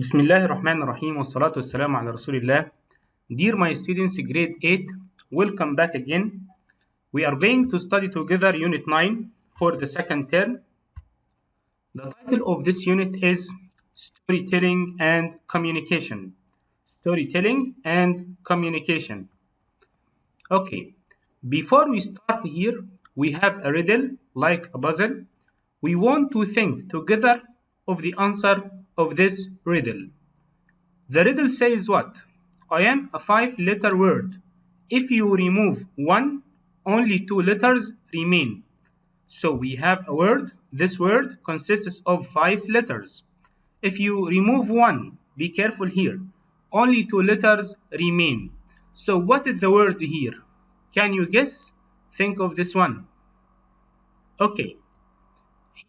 Bismillahir Rahmanir Rahim wa salatu wassalamu ala Rasulillah. Dear my students, grade 8, welcome back again. We are going to study together Unit 9 for the second term. The title of this unit is Storytelling and Communication. Storytelling and Communication. Okay, before we start here, we have a riddle like a puzzle. We want to think together of the answer of this riddle. The riddle says what? I am a 5-letter word. If you remove one, only 2 letters remain. So we have a word. This word consists of 5 letters. If you remove one, be careful here, only 2 letters remain. So what is the word here? Can you guess? Think of this one. Okay.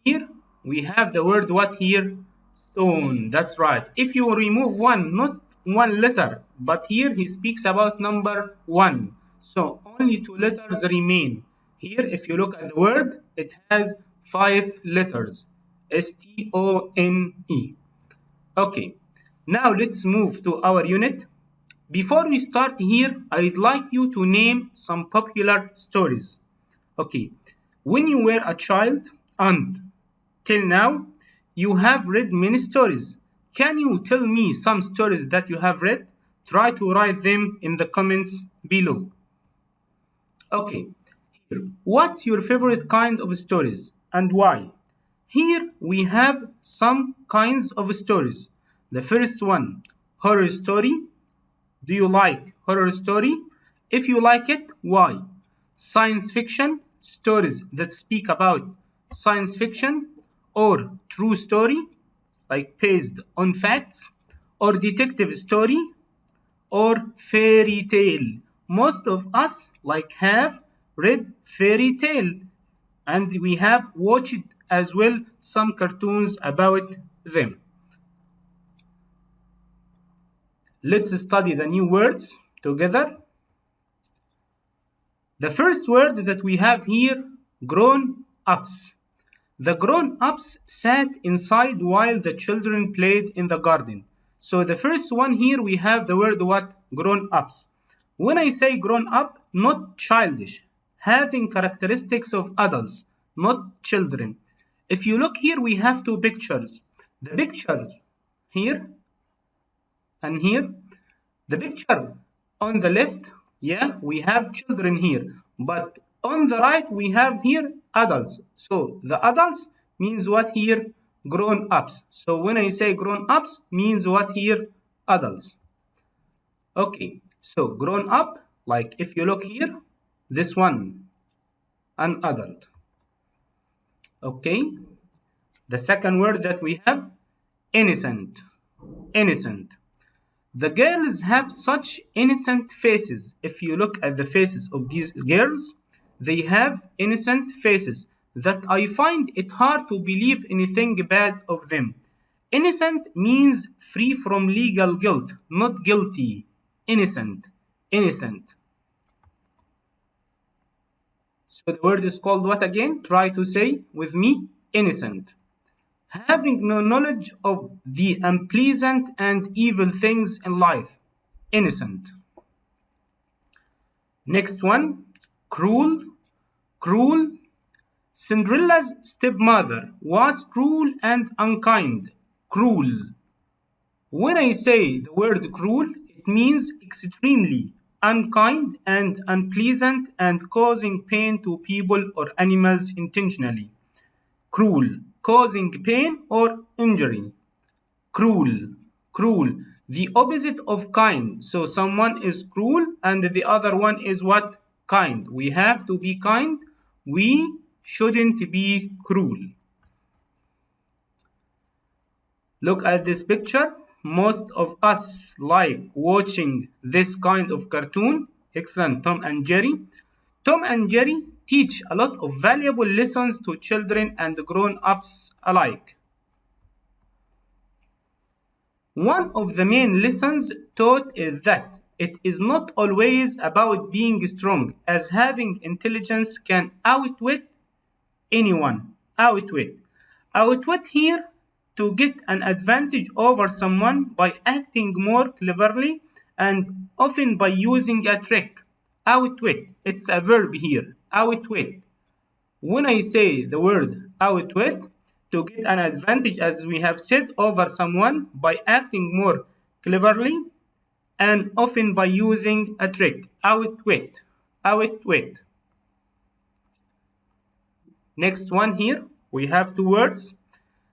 Here we have the word what here? Stone. That's right. If you remove one, not one letter, but here he speaks about number 1. So only 2 letters remain. Here, if you look at the word, it has 5 letters. S-T-O-N-E. Okay. Now let's move to our unit. Before we start here, I'd like you to name some popular stories. Okay. When you were a child and till now, you have read many stories. Can you tell me some stories that you have read? Try to write them in the comments below. Okay, what's your favorite kind of stories and why? Here we have some kinds of stories. The first one, horror story. Do you like horror story? If you like it, why? Science fiction, stories that speak about science fiction, or true story, like based on facts, or detective story, or fairy tale. Most of us have read fairy tale, and we have watched as well some cartoons about them. Let's study the new words together. The first word that we have here, grown-ups. The grown-ups sat inside while the children played in the garden. So the first one here we have the word what? Grown-ups. When I say grown-up, not childish, having characteristics of adults, not children. If you look here, we have 2 pictures. The pictures here and here. The picture on the left, we have children here. But on the right, we have here adults. So the adults means what here? Grown-ups. So when I say grown-ups, means what here? Adults. Okay, so grown-up, like if you look here, this one, an adult. Okay, the second word that we have, innocent. Innocent. The girls have such innocent faces. If you look at the faces of these girls, they have innocent faces that I find it hard to believe anything bad of them. Innocent means free from legal guilt, not guilty. Innocent. Innocent. So the word is called what again? Try to say with me. Innocent. Having no knowledge of the unpleasant and evil things in life. Innocent. Next one, cruel. Cruel. Cinderella's stepmother was cruel and unkind. Cruel. When I say the word cruel, it means extremely unkind and unpleasant and causing pain to people or animals intentionally. Cruel. Causing pain or injury. Cruel. Cruel. The opposite of kind. So someone is cruel and the other one is what? Kind. We have to be kind. We shouldn't be cruel. Look at this picture. Most of us like watching this kind of cartoon. Excellent, Tom and Jerry. Tom and Jerry teach a lot of valuable lessons to children and grown-ups alike. One of the main lessons taught is that it is not always about being strong, as having intelligence can outwit anyone. Outwit. Outwit here to get an advantage over someone by acting more cleverly and often by using a trick. Outwit, it's a verb here. Outwit. When I say the word outwit, to get an advantage, as we have said, over someone by acting more cleverly and often by using a trick. Outwit. Outwit. Next one here, we have two words.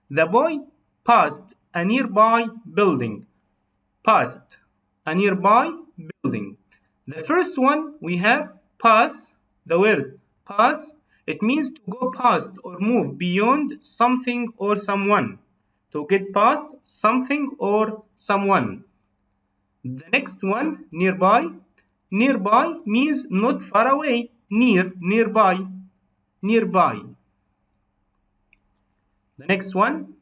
The boy passed a nearby building. Passed a nearby building. The first one we have pass, the word pass. It means to go past or move beyond something or someone. To get past something or someone. The next one, nearby. Nearby means not far away. Near, nearby, nearby. The next one,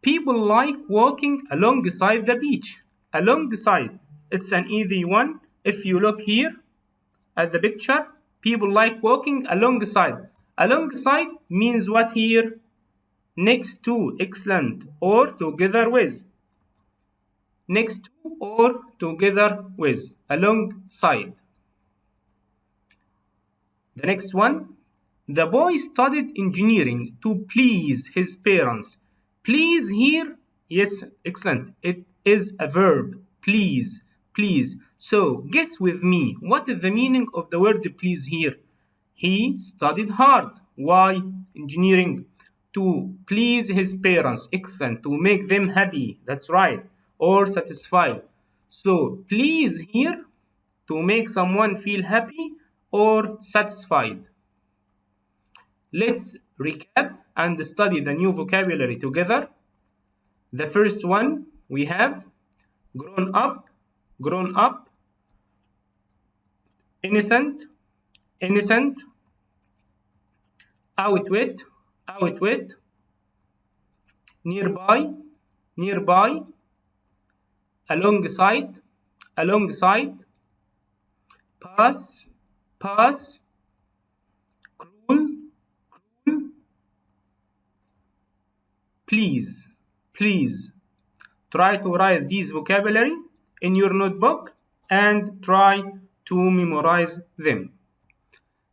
people like walking alongside the beach. Alongside, it's an easy one. If you look here at the picture, people like walking alongside. Alongside means what here? Next to, excellent, or together with. Next to or together with, alongside. The next one, the boy studied engineering to please his parents. Please here, yes, excellent. It is a verb. Please, please. So guess with me, what is the meaning of the word please here? He studied hard. Why? Engineering. To please his parents. Excellent. To make them happy. That's right. Or satisfied. So please here, to make someone feel happy or satisfied. Let's recap and study the new vocabulary together. The first one we have grown up, innocent, innocent, outwit, outwit, nearby, nearby, alongside, alongside, pass, pass, cruel, please, please. Try to write these vocabulary in your notebook and try to memorize them.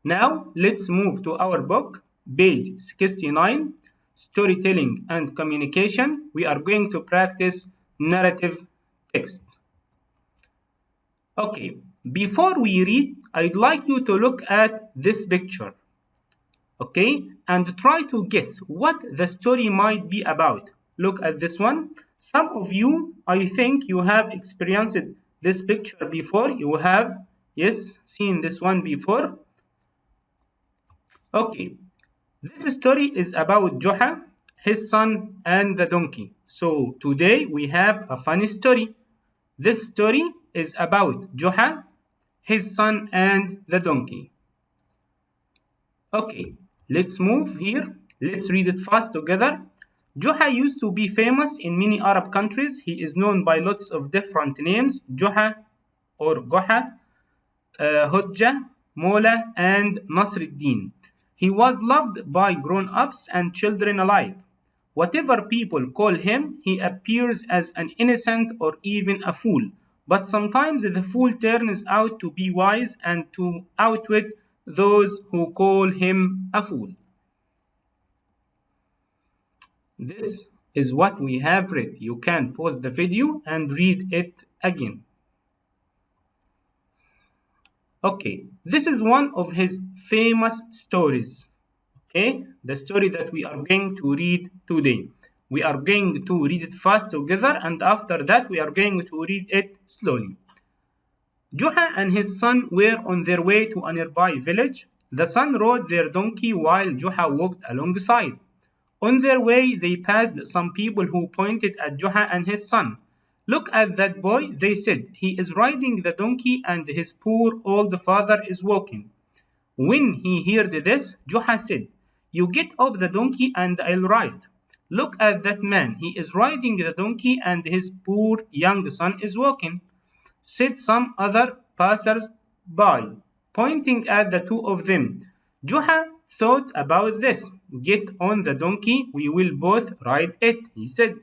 Now let's move to our book, page 69, storytelling and communication. We are going to practice narrative text. Okay, before we read, I'd like you to look at this picture. Okay, and try to guess what the story might be about. Look at this one. Some of you, I think you have experienced this picture before. You have, yes, seen this one before. Okay, this story is about Joha, his son, and the donkey. So today we have a funny story. This story is about Joha, his son, and the donkey. Okay, let's move here. Let's read it fast together. Joha used to be famous in many Arab countries. He is known by lots of different names. Joha or Goha, Hujja, Mola, and Nasruddin. He was loved by grown-ups and children alike. Whatever people call him, he appears as an innocent or even a fool. But sometimes the fool turns out to be wise and to outwit those who call him a fool. This is what we have read. You can pause the video and read it again. Okay, this is one of his famous stories. Okay, the story that we are going to read today. We are going to read it fast together, and after that, we are going to read it slowly. Juha and his son were on their way to a nearby village. The son rode their donkey while Juha walked alongside. On their way, they passed some people who pointed at Juha and his son. Look at that boy, they said. He is riding the donkey and his poor old father is walking. When he heard this, Juha said, You get off the donkey and I'll ride. Look at that man. He is riding the donkey and his poor young son is walking, said some other passers by, pointing at the two of them. Juha thought about this. Get on the donkey, we will both ride it, he said.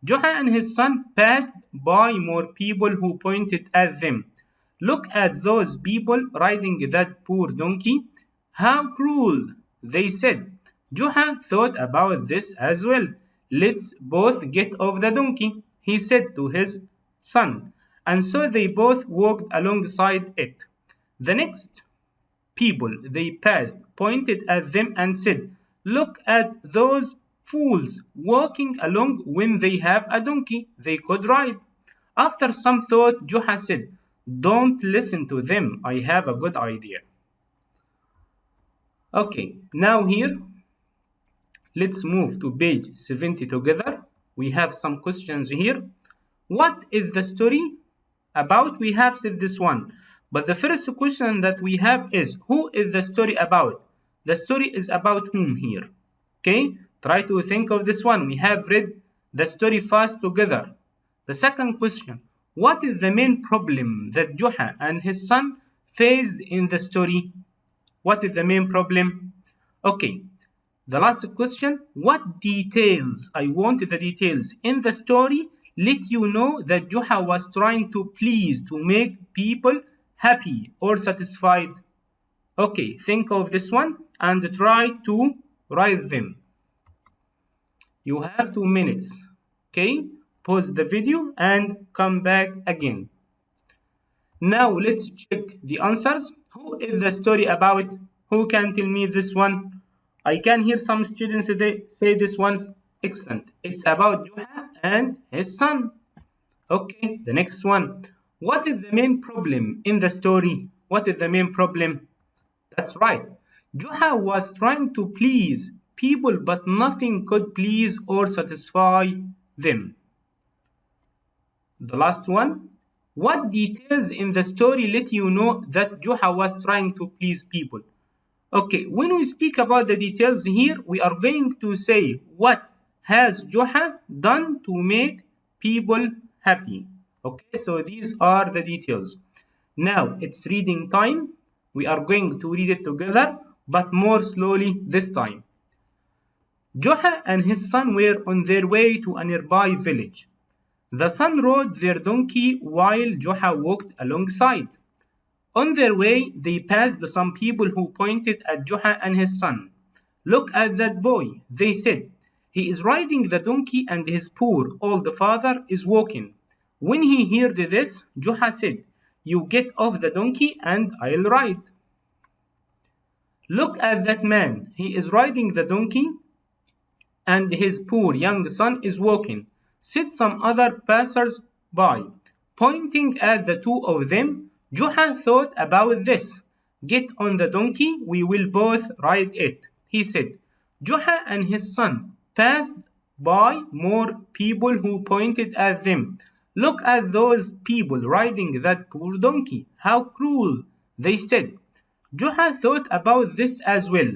Joha and his son passed by more people who pointed at them. Look at those people riding that poor donkey. How cruel, they said. Joha thought about this as well. Let's both get off the donkey, he said to his son. And so they both walked alongside it. The next people they passed pointed at them and said, look at those fools walking along when they have a donkey they could ride. After some thought, Joha said, don't listen to them. I have a good idea. Okay, now here, let's move to page 70 together. We have some questions here. What is the story about? We have said this one. But the first question that we have is, who is the story about? The story is about whom here? Okay, try to think of this one. We have read the story fast together. The second question, what is the main problem that Joha and his son faced in the story? What is the main problem? Okay, the last question, what details? I want the details in the story. Let you know that Joha was trying to please, to make people happy or satisfied. Okay, think of this one and try to write them. You have 2 minutes. Okay, pause the video and come back again. Now let's check the answers. Who is the story about? Who can tell me this one? I can hear some students say this one. Excellent. It's about Joha and his son. Okay, the next one. What is the main problem in the story? What is the main problem? That's right. Joha was trying to please people, but nothing could please or satisfy them. The last one. What details in the story let you know that Joha was trying to please people? Okay, when we speak about the details here, we are going to say what has Joha done to make people happy. Okay, so these are the details. Now it's reading time. We are going to read it together, but more slowly this time. Joha and his son were on their way to a nearby village. The son rode their donkey while Joha walked alongside. On their way, they passed some people who pointed at Joha and his son. Look at that boy, they said. He is riding the donkey and his poor old father is walking. When he heard this, Joha said, you get off the donkey and I'll ride. Look at that man, he is riding the donkey and his poor young son is walking, said some other passers by. Pointing at the two of them, Joha thought about this. Get on the donkey, we will both ride it, he said. Joha and his son passed by more people who pointed at them. Look at those people riding that poor donkey. How cruel, they said. Joha thought about this as well.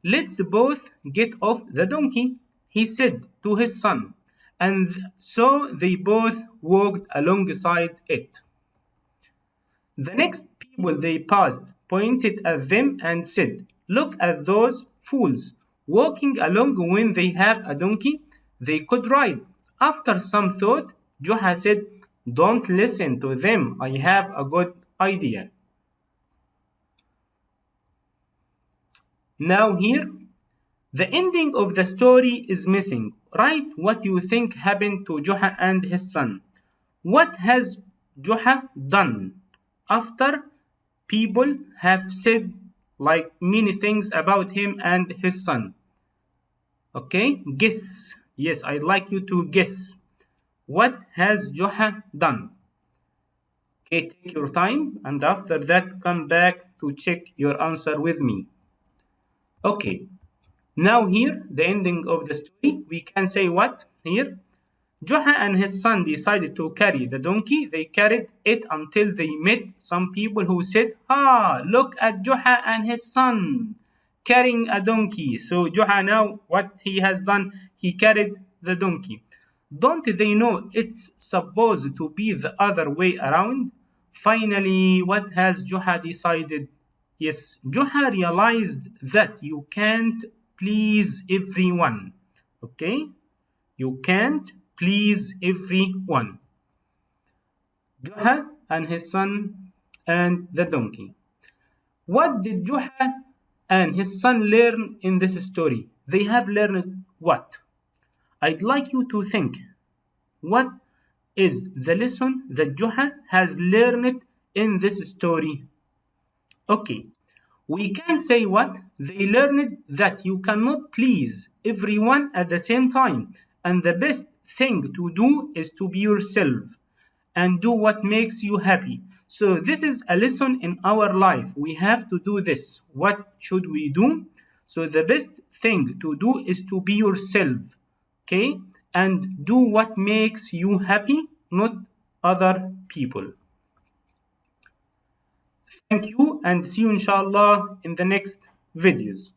Let's both get off the donkey, he said to his son. And so they both walked alongside it. The next people they passed pointed at them and said, look at those fools walking along when they have a donkey they could ride. After some thought, Joha said, don't listen to them. I have a good idea. Now here, the ending of the story is missing. Write what you think happened to Joha and his son. What has Joha done after people have said like many things about him and his son? Okay, guess. Yes, I'd like you to guess. What has Joha done? Okay, take your time and after that come back to check your answer with me. Okay, now here, the ending of the story, we can say what here? Joha and his son decided to carry the donkey. They carried it until they met some people who said, look at Joha and his son carrying a donkey. So Joha now, what he has done, he carried the donkey. Don't they know it's supposed to be the other way around? Finally, what has Joha decided? Yes, Joha realized that you can't please everyone. Okay? You can't please everyone. Joha and his son and the donkey. What did Joha and his son learn in this story? They have learned what? I'd like you to think. What is the lesson that Joha has learned in this story? Okay, we can say what? They learned that you cannot please everyone at the same time, and the best thing to do is to be yourself and do what makes you happy. So, this is a lesson in our life. We have to do this. What should we do? So, the best thing to do is to be yourself, okay? And do what makes you happy, not other people. Thank you and see you inshallah in the next videos.